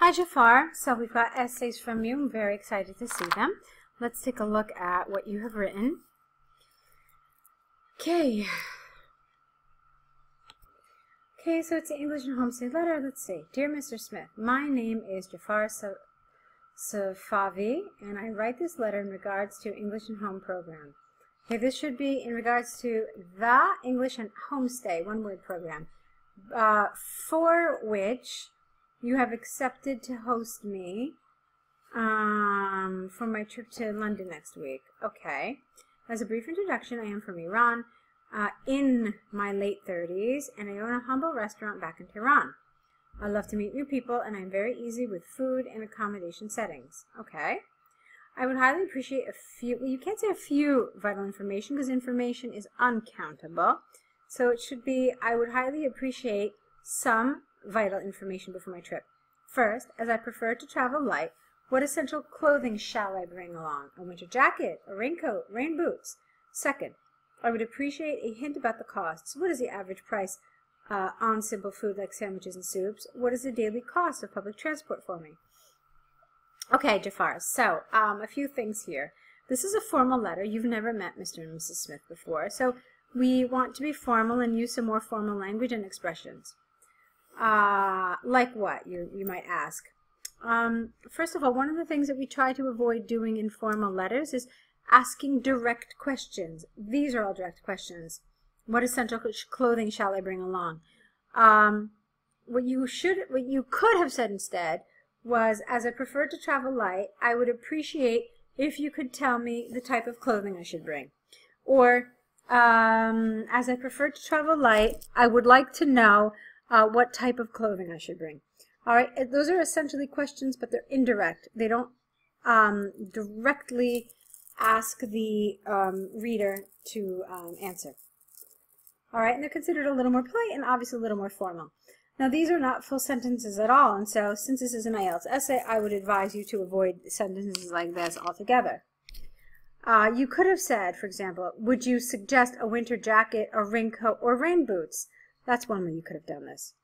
Hi Jafar, so we've got essays from you. I'm very excited to see them. Let's take a look at what you have written. Okay, so it's the English and Homestay letter. Let's see. Dear Mr. Smith, my name is Jafar Safavi, and I write this letter in regards to English and Home program. Okay, this should be in regards to the English and Homestay, one-word program, for which you have accepted to host me for my trip to London next week. Okay. As a brief introduction, I am from Iran, in my late 30s, and I own a humble restaurant back in Tehran. I love to meet new people, and I'm very easy with food and accommodation settings. Okay. I would highly appreciate a few, well, you can't say a few vital information because information is uncountable. So it should be, I would highly appreciate some vital information before my trip. First, as I prefer to travel light, what essential clothing shall I bring along? A winter jacket, a raincoat, rain boots. Second, I would appreciate a hint about the costs. What is the average price on simple food like sandwiches and soups? What is the daily cost of public transport for me? Okay, Jafar, so a few things here. This is a formal letter. You've never met Mr. and Mrs. Smith before, so we want to be formal and use some more formal language and expressions. Like what, you might ask. First of all, one of the things that we try to avoid doing in formal letters is asking direct questions. These are all direct questions. What essential clothing shall I bring along? What you could have said instead was, as I prefer to travel light, I would appreciate if you could tell me the type of clothing I should bring. Or, as I prefer to travel light, I would like to know what type of clothing I should bring. All right, those are essentially questions, but they're indirect. They don't directly ask the reader to answer. All right, and they're considered a little more polite and obviously a little more formal. Now, these are not full sentences at all, and so since this is an IELTS essay, I would advise you to avoid sentences like this altogether. You could have said, for example, would you suggest a winter jacket, a raincoat, or rain boots? That's one way you could have done this.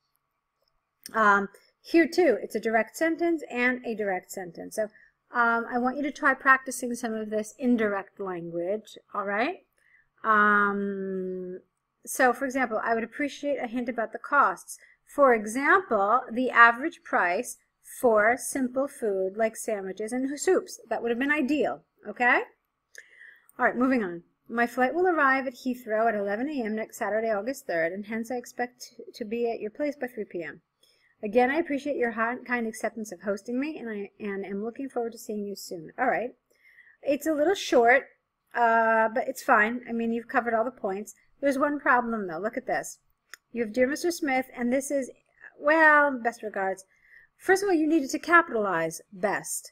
Here, too, it's a direct sentence and a direct sentence. So I want you to try practicing some of this indirect language, all right? So, for example, I would appreciate a hint about the costs. For example, the average price for simple food like sandwiches and soups. That would have been ideal, okay? All right, moving on. My flight will arrive at Heathrow at 11 a.m. next Saturday, August 3rd, and hence I expect to be at your place by 3 p.m. Again, I appreciate your kind acceptance of hosting me, and am looking forward to seeing you soon. All right. It's a little short, but it's fine. I mean, you've covered all the points. There's one problem, though. Look at this. You have Dear Mr. Smith, and this is, well, best regards. First of all, you needed to capitalize best.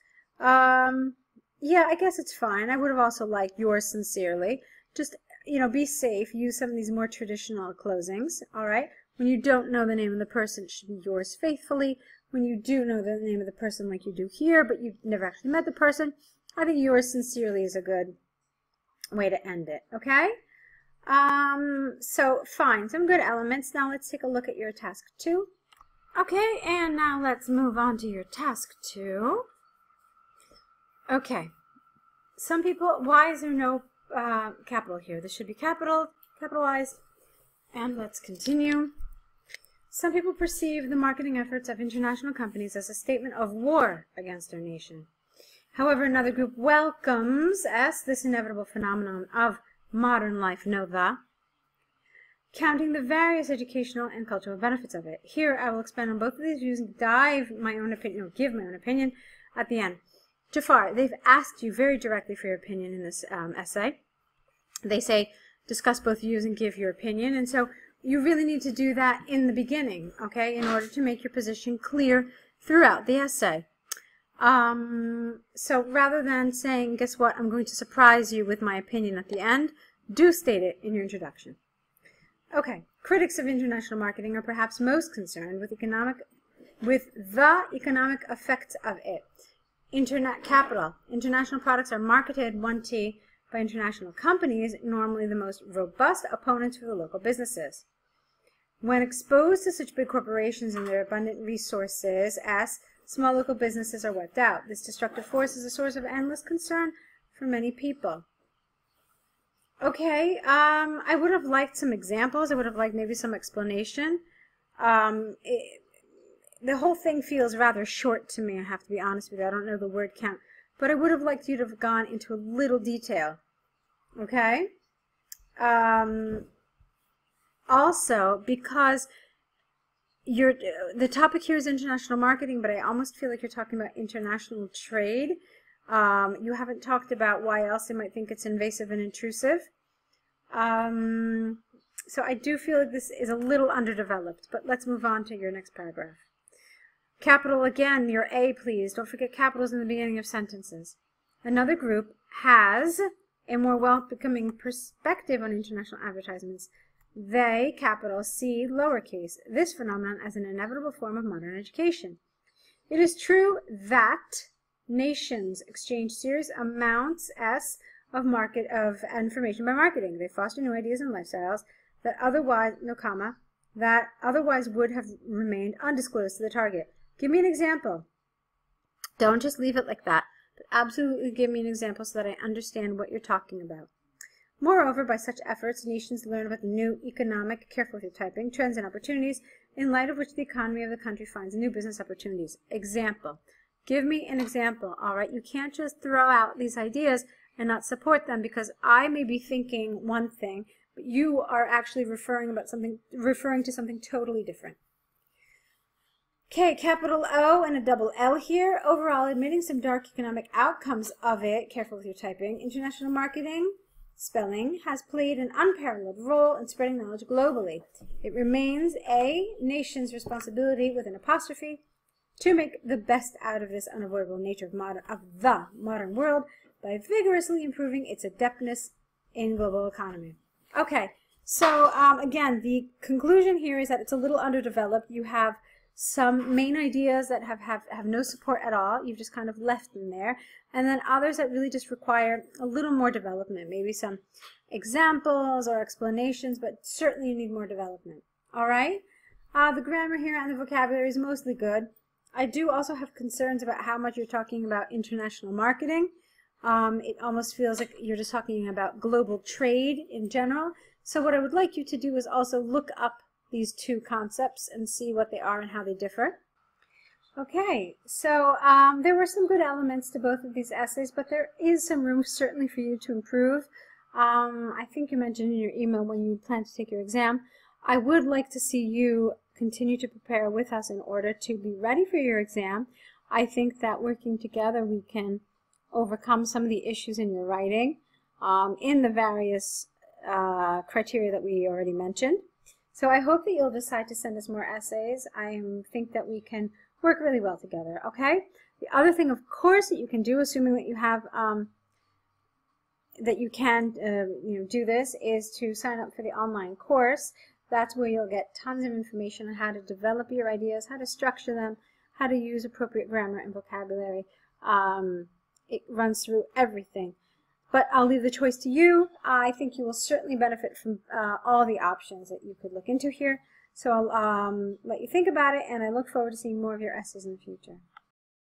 Yeah, I guess it's fine. I would have also liked yours sincerely. Just, you know, be safe. Use some of these more traditional closings, all right? When you don't know the name of the person, it should be yours faithfully. When you do know the name of the person like you do here, but you've never actually met the person, I think yours sincerely is a good way to end it, okay? So fine, some good elements. Now let's take a look at your task 2. Okay, and now let's move on to your task 2. Okay, some people, why is there no capital here? This should be capitalized, and let's continue. Some people perceive the marketing efforts of international companies as a statement of war against their nation. However, another group welcomes this inevitable phenomenon of modern life, counting the various educational and cultural benefits of it. Here, I will expand on both of these views and give my own opinion at the end. Jafar, they've asked you very directly for your opinion in this essay. They say, discuss both views and give your opinion, and so you really need to do that in the beginning, okay, in order to make your position clear throughout the essay. So rather than saying, guess what, I'm going to surprise you with my opinion at the end, do state it in your introduction. Okay, critics of international marketing are perhaps most concerned with the economic effects of it. Internet capital. International products are marketed 1T by international companies, normally the most robust opponents for the local businesses. When exposed to such big corporations and their abundant resources, Small local businesses are wiped out. This destructive force is a source of endless concern for many people. Okay, I would have liked some examples. I would have liked maybe some explanation. The whole thing feels rather short to me, I have to be honest with you. I don't know the word count. But I would have liked you to have gone into a little detail. Okay? Also, because the topic here is international marketing, but I almost feel like you're talking about international trade. You haven't talked about why else they might think it's invasive and intrusive. So I do feel like this is a little underdeveloped, but let's move on to your next paragraph. Capital again, your A, please. Don't forget capitals in the beginning of sentences. Another group has a more welcoming perspective on international advertisements. They, capital C, lowercase, this phenomenon as an inevitable form of modern education. It is true that nations exchange serious amounts of information by marketing. They foster new ideas and lifestyles that otherwise, that otherwise would have remained undisclosed to the target. Give me an example. Don't just leave it like that, but absolutely give me an example so that I understand what you're talking about. Moreover, by such efforts, nations learn about the new economic, careful with your typing, trends and opportunities, in light of which the economy of the country finds new business opportunities. Example. Give me an example, all right? You can't just throw out these ideas and not support them, because I may be thinking one thing, but you are actually referring to something totally different. Okay, capital O and a double L here. Overall, admitting some dark economic outcomes of it, careful with your typing, international marketing, spelling, has played an unparalleled role in spreading knowledge globally. It remains a nation's responsibility, with an apostrophe, to make the best out of this unavoidable nature of the modern world by vigorously improving its adeptness in global economy. Okay, so again, the conclusion here is that it's a little underdeveloped. You have some main ideas that have no support at all. You've just kind of left them there. And then others that really just require a little more development, maybe some examples or explanations, but certainly you need more development. All right? The grammar here and the vocabulary is mostly good. I do also have concerns about how much you're talking about international marketing. It almost feels like you're just talking about global trade in general. So what I would like you to do is also look up these two concepts and see what they are and how they differ. Okay, so there were some good elements to both of these essays, but there is some room certainly for you to improve. I think you mentioned in your email when you plan to take your exam. I would like to see you continue to prepare with us in order to be ready for your exam. I think that working together we can overcome some of the issues in your writing in the various criteria that we already mentioned. So I hope that you'll decide to send us more essays. I think that we can work really well together, okay? The other thing, of course, that you can do, assuming that you have, that you can do this, is to sign up for the online course. That's where you'll get tons of information on how to develop your ideas, how to structure them, how to use appropriate grammar and vocabulary. It runs through everything. But I'll leave the choice to you. I think you will certainly benefit from all the options that you could look into here. So I'll let you think about it, and I look forward to seeing more of your essays in the future.